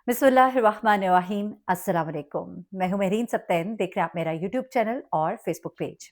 बिस्मिल्लाहिर्रहमानिर्रहीम। अस्सलाम वालेकुम। मैं हूँ मेहरीन सब्तैन, देख रहे हैं आप मेरा यूट्यूब चैनल और फेसबुक पेज।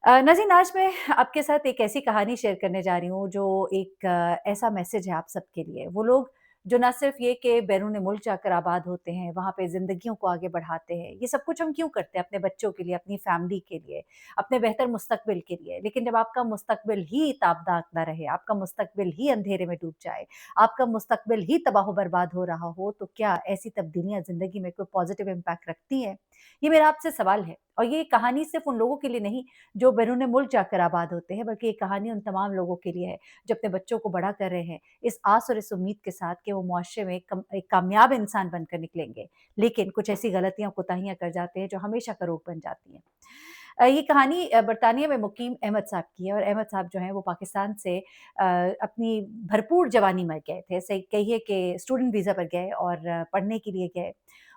नाज़रीन, आज मैं आपके साथ एक ऐसी कहानी शेयर करने जा रही हूँ जो एक ऐसा मैसेज है आप सबके लिए। वो लोग जो ना सिर्फ़ ये कि बैरून मुल्क जाकर आबाद होते हैं, वहाँ पे ज़िंदगियों को आगे बढ़ाते हैं। ये सब कुछ हम क्यों करते हैं? अपने बच्चों के लिए, अपनी फ़ैमिली के लिए, अपने बेहतर मुस्तकबिल के लिए। लेकिन जब आपका मुस्तकबिल ही ताबनाक ना रहे, आपका मुस्तकबिल ही अंधेरे में डूब जाए, आपका मुस्तकबिल ही तबाह-बर्बाद हो रहा हो, तो क्या ऐसी तब्दीलियाँ ज़िंदगी में कोई पॉज़िटिव इम्पैक्ट रखती हैं? ये मेरा आपसे सवाल है। और ये कहानी सिर्फ़ उन लोगों के लिए नहीं जो बैरून मुल्क जाकर आबाद होते हैं, बल्कि ये कहानी उन तमाम लोगों के लिए है जो अपने बच्चों को बड़ा कर रहे हैं, इस आस और इस उम्मीद के साथ कि वो मुआशरे में एक कामयाब इंसान बनकर निकलेंगे। लेकिन कुछ ऐसी गलतियाँ, कोताहियाँ कर जाते हैं जो हमेशा का रोग बन जाती हैं। ये कहानी बरतानिया में मुकीम अहमद साहब की है और अहमद साहब जो हैं वो पाकिस्तान से अपनी भरपूर जवानी में गए थे। सही कहिए कि स्टूडेंट वीज़ा पर गए और पढ़ने के लिए गए।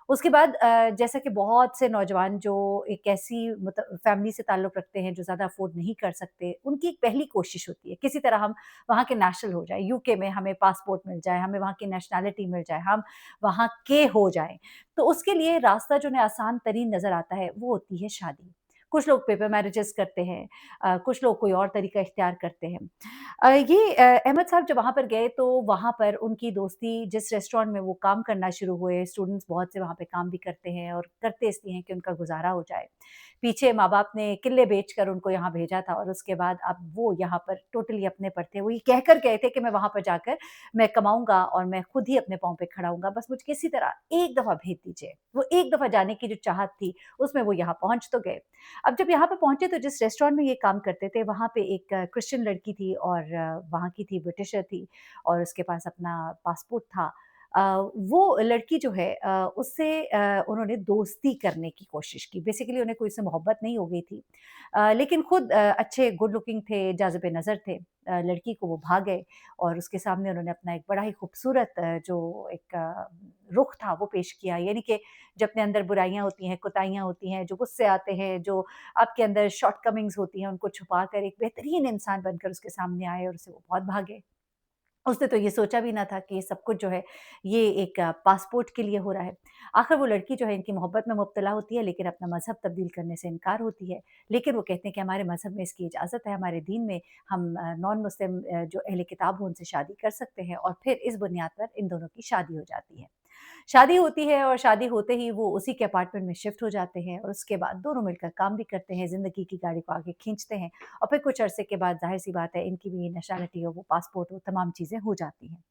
उसके बाद जैसा कि बहुत से नौजवान जो एक ऐसी फैमिली से ताल्लुक़ रखते हैं जो ज़्यादा अफ़ोर्ड नहीं कर सकते, उनकी एक पहली कोशिश होती है किसी तरह हम वहाँ के नेशनल हो जाएँ, यूके में हमें पासपोर्ट मिल जाए, हमें वहाँ की नेशनैलिटी मिल जाए, हम वहाँ के हो जाएँ। तो उसके लिए रास्ता जो उन्हें आसान तरीन नज़र आता है, वो होती है शादी। कुछ लोग पेपर मैरिजेज़ करते हैं, कुछ लोग कोई और तरीका इख्तियार करते हैं। अहमद साहब जब वहाँ पर गए तो वहाँ पर उनकी दोस्ती जिस रेस्टोरेंट में वो काम करना शुरू हुए, स्टूडेंट्स बहुत से वहाँ पे काम भी करते हैं और करते इसलिए हैं कि उनका गुज़ारा हो जाए। पीछे माँ-बाप ने किले बेचकर उनको यहाँ भेजा था और उसके बाद अब वो यहाँ पर टोटली अपने पर थे। वो ये कहकर गए थे कि मैं वहाँ पर जाकर मैं कमाऊँगा और मैं खुद ही अपने पाँव पे खड़ा होऊँगा, बस मुझे किसी तरह एक दफ़ा भेज दीजिए। वो एक दफ़ा जाने की जो चाहत थी, उसमें वो यहाँ पहुँच तो गए। अब जब यहाँ पे पहुँचे तो जिस रेस्टोरेंट में ये काम करते थे, वहाँ पे एक क्रिश्चियन लड़की थी और वहाँ की थी, ब्रिटिशर थी और उसके पास अपना पासपोर्ट था। अ, वो लड़की जो है उससे उन्होंने दोस्ती करने की कोशिश की। बेसिकली उन्हें कोई उससे मोहब्बत नहीं हो गई थी। लेकिन खुद अच्छे गुड लुकिंग थे, जाज़िब-ए-नज़र थे। लड़की को वो भा गए और उसके सामने उन्होंने अपना एक बड़ा ही खूबसूरत जो एक रुख था, वो पेश किया। यानी कि जो अपने अंदर बुराइयाँ होती हैं, कोताहियाँ होती हैं, जो गुस्से आते हैं, जो आपके अंदर शॉर्टकमिंग्स होती हैं, उनको छुपाकर एक बेहतरीन इंसान बनकर उसके सामने आए और उसे वो बहुत भागे। उसने तो ये सोचा भी ना था कि ये सब कुछ जो है, ये एक पासपोर्ट के लिए हो रहा है। आखिर वो लड़की जो है इनकी मोहब्बत में मुब्तला होती है, लेकिन अपना मज़हब तब्दील करने से इनकार होती है। लेकिन वो कहते हैं कि हमारे मज़हब में इसकी इजाज़त है, हमारे दीन में हम नॉन मुस्लिम जो अहले किताब हो उनसे शादी कर सकते हैं और फिर इस बुनियाद पर इन दोनों की शादी हो जाती है। शादी होती है और शादी होते ही वो उसी के अपार्टमेंट में शिफ्ट हो जाते हैं और उसके बाद दोनों मिलकर काम भी करते हैं, ज़िंदगी की गाड़ी को आगे खींचते हैं और फिर कुछ अरसे के बाद ज़ाहिर-सी बात है इनकी भी नेशनैलिटी हो, वो पासपोर्ट हो, तमाम चीज़ें हो जाती हैं।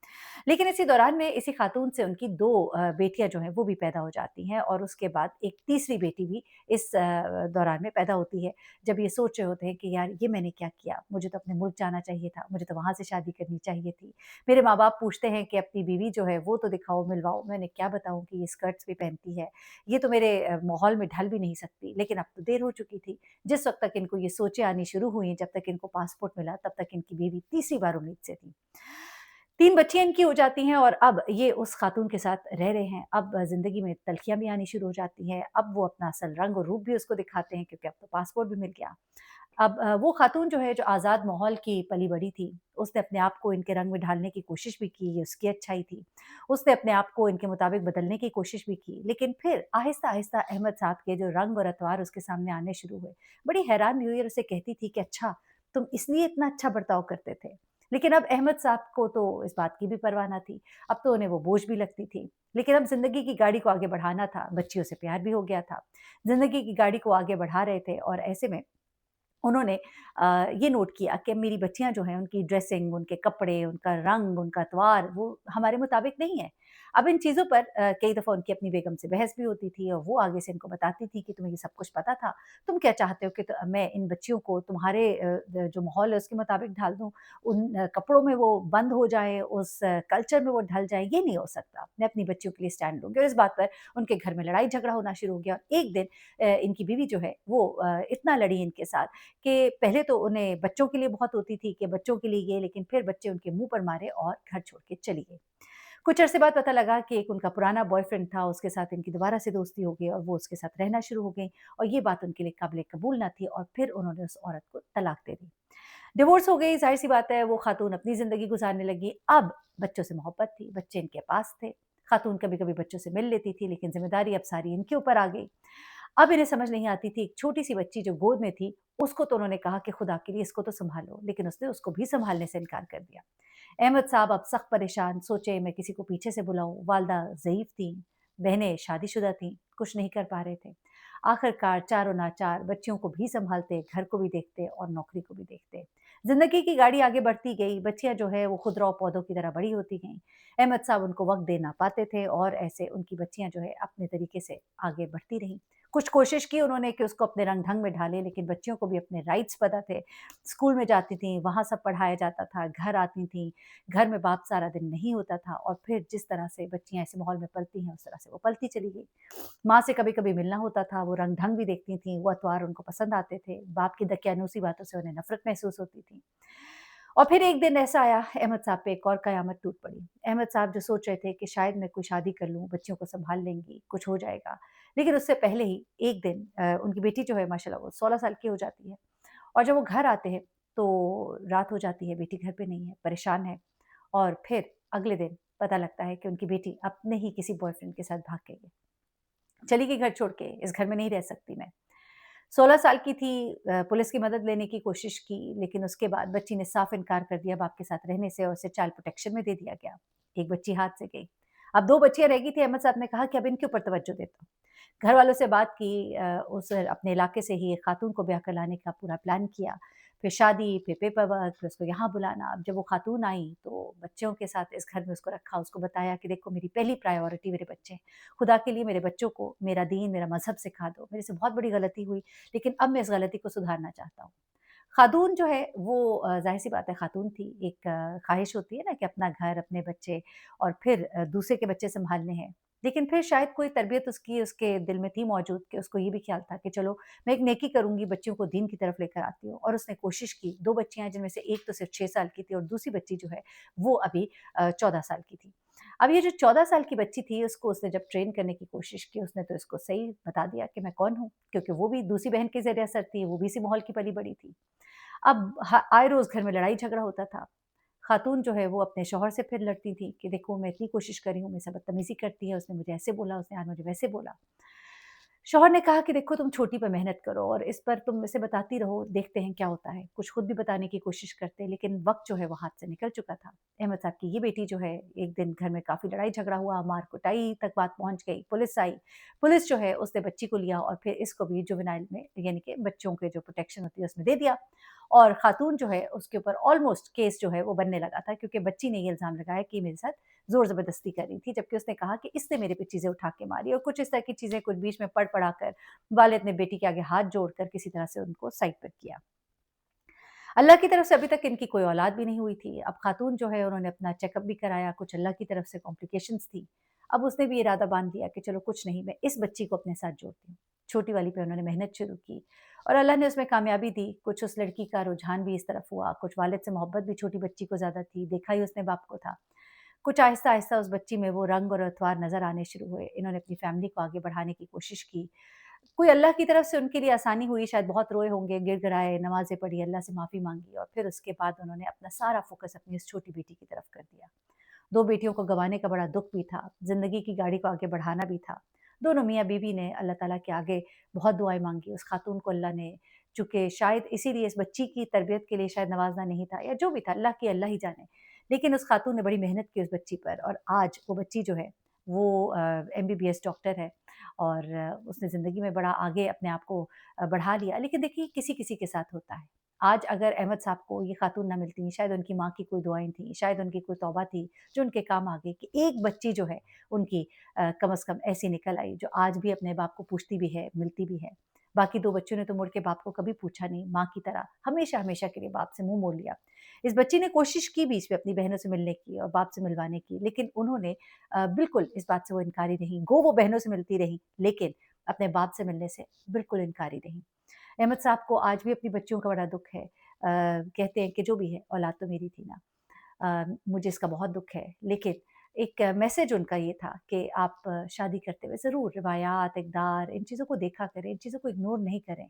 लेकिन इसी दौरान में इसी खातून से उनकी 2 बेटियाँ जो हैं वो भी पैदा हो जाती हैं और उसके बाद एक तीसरी बेटी भी इस दौरान में पैदा होती है। जब ये सोच रहे होते हैं कि यार ये मैंने क्या किया? मुझे तो अपने मुल्क जाना चाहिए था, मुझे तो वहाँ से शादी करनी चाहिए थी। मेरे माँ-बाप पूछते हैं कि अपनी बीवी जो है वो तो दिखाओ, मिलवाओ। मैंने क्या बताऊँ कि ये स्कर्ट्स भी पहनती है। ये तो मेरे माहौल में ढल भी नहीं सकती। लेकिन अब तो देर हो चुकी थी। जिस वक़्त तक इनको ये सोचें आनी शुरू हुई, जब तक इनको पासपोर्ट मिला, तब तक इनकी बीवी तीसरी बार उम्मीद से थी। 3 बच्चियाँ इनकी हो जाती हैं और अब ये उस खातून के साथ रह रहे हैं। अब ज़िंदगी में तल्ख़ियाँ भी आनी शुरू हो जाती हैं। अब वो अपना असल रंग और रूप भी उसको दिखाते हैं क्योंकि अब तो पासपोर्ट भी मिल गया। अब वो खातून जो है जो आज़ाद माहौल की पली-बड़ी थी, उसने अपने आप को इनके रंग में ढालने की कोशिश भी की, ये उसकी अच्छाई थी। उसने अपने आप को इनके मुताबिक बदलने की कोशिश भी की, लेकिन फिर आहिस्ता-आहिस्ता अहमद साहब के जो रंग और अतवार उसके सामने आने शुरू हुए। बड़ी हैरान भी हुई और उसे कहती थी कि अच्छा, तुम इसलिए इतना अच्छा बर्ताव करते थे। लेकिन अब अहमद साहब को तो इस बात की भी परवाह ना थी। अब तो उन्हें वो बोझ भी लगती थी। लेकिन अब ज़िंदगी की गाड़ी को आगे बढ़ाना था, बच्चियों से प्यार भी हो गया था। ज़िंदगी की गाड़ी को आगे बढ़ा रहे थे और ऐसे में उन्होंने ये नोट किया कि मेरी बच्चियाँ जो हैं उनकी ड्रेसिंग, उनके कपड़े, उनका रंग, उनका अतवार वो हमारे मुताबिक नहीं है। अब इन चीज़ों पर कई दफ़ा उनकी अपनी बेगम से बहस भी होती थी और वो आगे से इनको बताती थी कि तुम्हें ये सब कुछ पता था। तुम क्या चाहते हो कि मैं इन बच्चियों को तुम्हारे जो माहौल है उसके मुताबिक ढाल दूँ, उन कपड़ों में वो बंद हो जाएँ, उस कल्चर में वो ढल जाएँ, ये नहीं हो सकता। मैं अपनी बच्चियों के लिए स्टैंड लूँगी और इस बात पर उनके घर में लड़ाई-झगड़ा होना शुरू हो गया और एक दिन इनकी बीवी जो है वो इतना लड़ी इनके साथ कि पहले तो उन्हें बच्चों के लिए बहुत होती थी कि बच्चों के लिए ये, लेकिन फिर बच्चे उनके मुँह पर मारे और घर छोड़ के चली गई। कुछ अरसे बाद पता लगा कि एक उनका पुराना बॉयफ्रेंड था, उसके साथ इनकी दोबारा से दोस्ती हो गई और वो उसके साथ रहना शुरू हो गईं और ये बात उनके लिए काबिल कबूल ना थी और फिर उन्होंने उस औरत को तलाक दे दी। डिवोर्स हो गई, ज़ाहिर-सी बात है वो खातून अपनी ज़िंदगी गुज़ारने लगी। अब बच्चों से मोहब्बत थी, बच्चे इनके पास थे। खातून कभी-कभी बच्चों से मिल लेती थी, लेकिन ज़िम्मेदारी अब सारी इनके ऊपर आ गई। अब इन्हें समझ नहीं आती थी, एक छोटी-सी बच्ची जो गोद में थी, उसको तो उन्होंने कहा कि खुदा के लिए इसको तो सँभालो, लेकिन उसने उसको भी सँभालने से इनकार कर दिया। अहमद साहब अब सख्त परेशान, सोचे मैं किसी को पीछे से बुलाऊँ, वालदा ज़ईफ़ थीं, बहनें शादीशुदा थीं, कुछ नहीं कर पा रहे थे। आखिरकार चारों नाचार बच्चियों को भी सँभालते, घर को भी देखते और नौकरी को भी देखते। ज़िंदगी की गाड़ी आगे बढ़ती गई, बच्चियाँ जो है वो खुदरौ पौधों की तरह बड़ी होती गईं। अहमद साहब उनको वक़्त दे ना पाते थे और ऐसे उनकी बच्चियाँ जो है अपने तरीके से आगे बढ़ती रहीं। कुछ कोशिश की उन्होंने कि उसको अपने रंग-ढंग में ढालें, लेकिन बच्चियों को भी अपने राइट्स पता थे। स्कूल में जाती थीं, वहाँ सब पढ़ाया जाता था, घर आती थीं, घर में बाप सारा दिन नहीं होता था और फिर जिस तरह से बच्चियाँ ऐसे माहौल में पलती हैं, उस तरह से वो पलती चली गई। माँ से कभी-कभी मिलना होता था, वो रंग-ढंग भी देखती थीं, वो अतवार उनको पसंद आते थे, बाप की दकियानूसी बातों से उन्हें नफ़रत महसूस होती थी। और फिर एक दिन ऐसा आया, अहमद साहब पे एक और कयामत टूट पड़ी। अहमद साहब जो सोच रहे थे कि शायद मैं कोई शादी कर लूँ, बच्चियों को सँभाल लेंगी, कुछ हो जाएगा। लेकिन उससे पहले ही एक दिन उनकी बेटी जो है माशाल्लाह वो 16 साल की हो जाती है और जब वो घर आते हैं, तो रात हो जाती है, बेटी घर पे नहीं है, परेशान है और फिर अगले दिन पता लगता है कि उनकी बेटी अपने ही किसी बॉयफ्रेंड के साथ भाग गई है। चली गई घर छोड़ के, इस घर में नहीं रह सकती मैं। 16 साल की थी, पुलिस की मदद लेने की कोशिश की, लेकिन उसके बाद बच्ची ने साफ इनकार कर दिया बाप के साथ रहने से और उसे चाइल्ड प्रोटेक्शन में दे दिया गया। एक बच्ची हाथ से गई। अब 2 बच्चियाँ रह गई थी, अहमद साहब ने कहा कि अब इनके ऊपर तवज्जो देता हूँ। घर वालों से बात की, उस अपने इलाके से ही एक खातून को ब्याह कर लाने का पूरा प्लान किया। फिर शादी, फिर पेपर वर्क, फिर उसको यहाँ बुलाना। अब जब वो खातून आई तो बच्चों के साथ इस घर में उसको रखा, उसको बताया कि देखो मेरी पहली प्रायोरिटी मेरे बच्चे हैं। खुदा के लिए मेरे बच्चों को मेरा दीन, मेरा मज़हब सिखा दो। मेरे से बहुत बड़ी गलती हुई, लेकिन अब मैं इस गलती को सुधारना चाहता हूँ। खातून जो है वो ज़ाहिर-सी बात है खातून थी, एक ख़्वाहिश होती है ना कि अपना घर, अपने बच्चे और फिर दूसरे के बच्चे सँभालने हैं। लेकिन फिर शायद कोई तरबियत उसकी उसके दिल में थी मौजूद कि उसको ये भी ख़्याल था कि चलो मैं एक नेकी करूँगी, बच्चियों को दीन की तरफ लेकर आती हूँ और उसने कोशिश की। 2 बच्चियाँ हैं जिनमें से एक तो सिर्फ़ 6 साल की थी और दूसरी बच्ची जो है वो अभी 14 साल की थी। अब ये जो 14 साल की बच्ची थी उसको उसने जब ट्रेन करने की कोशिश की, उसने तो इसको सही बता दिया कि मैं कौन हूँ, क्योंकि वो भी दूसरी बहन के ज़रिए असर थी, वो भी इसी माहौल की पली-बड़ी थी। अब ह आए रोज़ घर में लड़ाई-झगड़ा होता था। खातून जो है वो अपने शौहर से फिर लड़ती थी कि देखो मैं इतनी कोशिश कर रही हूँ, मेरे से बदतमीज़ी करती है, उसने मुझे ऐसे बोला, उसने आज मुझे वैसे बोला। शौहर ने कहा कि देखो तुम छोटी पे मेहनत करो और इस पर तुम इसे बताती रहो, देखते हैं क्या होता है। कुछ खुद भी बताने की कोशिश करते, लेकिन वक़्त जो है वो हाथ से निकल चुका था। अहमद साहब की ये बेटी जो है, एक दिन घर में काफ़ी लड़ाई-झगड़ा हुआ, मार-कुटाई तक बात पहुँच गई, पुलिस आई। पुलिस जो है उसने बच्ची को लिया और फिर इसको भी जुवेनाइल में यानी कि बच्चों के जो प्रोटेक्शन होती है उसमें दे दिया। और खातून जो है उसके ऊपर ऑलमोस्ट केस जो है वो बनने लगा था, क्योंकि बच्ची ने ये इल्ज़ाम लगाया कि मेरे साथ ज़ोर-ज़बरदस्ती कर रही थी, जबकि उसने कहा कि इसने मेरे पे चीज़ें उठा के मारी और कुछ इस तरह की चीज़ें कुछ बीच में पढ़-पढ़ा कर वालिद ने बेटी के आगे हाथ जोड़कर किसी तरह से उनको साइड पर किया। अल्लाह की तरफ से अभी तक इनकी कोई औलाद भी नहीं हुई थी। अब खातून जो है उन्होंने अपना चेकअप भी कराया, कुछ अल्लाह की तरफ से कॉम्प्लिकेशंस थी। अब उसने भी इरादा बाँध लिया कि चलो कुछ नहीं, मैं इस बच्ची को अपने साथ जोड़ती हूँ। छोटी वाली पे उन्होंने मेहनत शुरू की और अल्लाह ने उसमें कामयाबी दी। कुछ उस लड़की का रुझान भी इस तरफ हुआ, कुछ वालिद से मोहब्बत भी छोटी बच्ची को ज़्यादा थी, देखा ही उसने बाप को था। कुछ आहिस्ता-आहिस्ता उस बच्ची में वो रंग और अतवार नज़र आने शुरू हुए। इन्होंने अपनी फैमिली को आगे बढ़ाने की कोशिश की। कोई अल्लाह की तरफ से उनके लिए आसानी हुई, शायद बहुत रोए होंगे, गिड़गिड़ाए, नमाज़ें पढ़ी, अल्लाह से माफ़ी माँगी और फिर उसके बाद उन्होंने अपना सारा फ़ोकस अपनी इस छोटी बेटी की तरफ कर दिया। 2 बेटियों को गँवाने का बड़ा दुःख भी था, ज़िंदगी की गाड़ी को आगे बढ़ाना भी था। दोनों मियाँ-बीवी ने अल्लाह ताला के आगे बहुत दुआएँ माँगी, उस खातून को अल्लाह ने चूँकि शायद इसीलिए इस बच्ची की तरबियत के लिए शायद नवाज़ना नहीं था या जो भी था, अल्लाह ही जाने। लेकिन उस खातून ने बड़ी मेहनत की उस बच्ची पर और आज वो बच्ची जो है वो एमबीबीएस डॉक्टर है और उसने ज़िंदगी में बड़ा आगे अपने आप को बढ़ा लिया। लेकिन देखिए किसी-किसी के साथ होता है। आज अगर अहमद साहब को ये खातून ना मिलती, शायद उनकी माँ की कोई दुआएँ थी, शायद उनकी कोई तौबा थी, जो उनके काम आ गई कि एक बच्ची जो है उनकी कम से कम ऐसी निकल आई, जो आज भी अपने बाप को पूछती भी है, मिलती भी है। बाकी 2 बच्चों ने तो मुड़ के बाप को कभी पूछा नहीं, माँ की तरह हमेशा-हमेशा के लिए बाप से मुँह मोड़ लिया। इस बच्ची ने कोशिश की बीच में अपनी बहनों से मिलने की और बाप से मिलवाने की, लेकिन उन्होंने बिल्कुल इस बात से वो इनकारी रहीं। गो वो बहनों से मिलती रहीं, लेकिन अपने बाप से मिलने से बिल्कुल इनकारी रहीं। अहमद साहब को आज भी अपनी बच्चियों का बड़ा दुःख है। कहते हैं कि जो भी है औलाद तो मेरी थी ना। मुझे इसका बहुत दुःख है, लेकिन एक मैसेज उनका ये था कि आप शादी करते हुए ज़रूर रिवायात, इक़दार इन चीज़ों को देखा करें, इन चीज़ों को इग्नोर नहीं करें।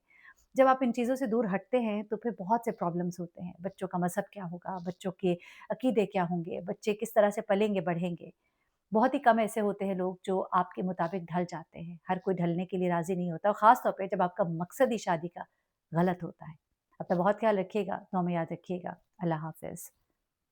जब आप इन चीज़ों से दूर हटते हैं, तो फिर बहुत से प्रॉब्लम्स होते हैं। बच्चों का मज़हब क्या होगा, बच्चों के अकीदे क्या होंगे, बच्चे किस तरह से पलेंगे, बढ़ेंगे। बहुत ही कम ऐसे होते हैं लोग जो आपके मुताबिक ढल जाते हैं। हर कोई ढलने के लिए राज़ी नहीं होता और ख़ास तौर पे जब आपका मकसद ही शादी का गलत होता है। अपना बहुत ख्याल रखिएगा, दुआ में याद रखिएगा। अल्लाह हाफ़िज़।